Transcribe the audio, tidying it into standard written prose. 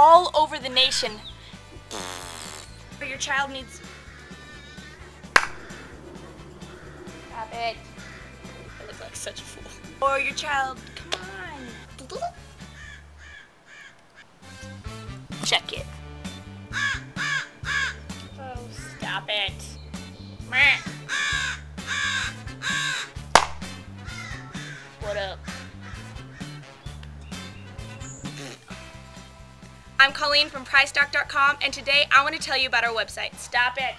all over the nation. Or your child needs... Stop it. I look like such a fool. Or your child, come on. Check it. Oh, stop it. What up? I'm Colleen from PriceDoc.com, and today I want to tell you about our website. Stop it.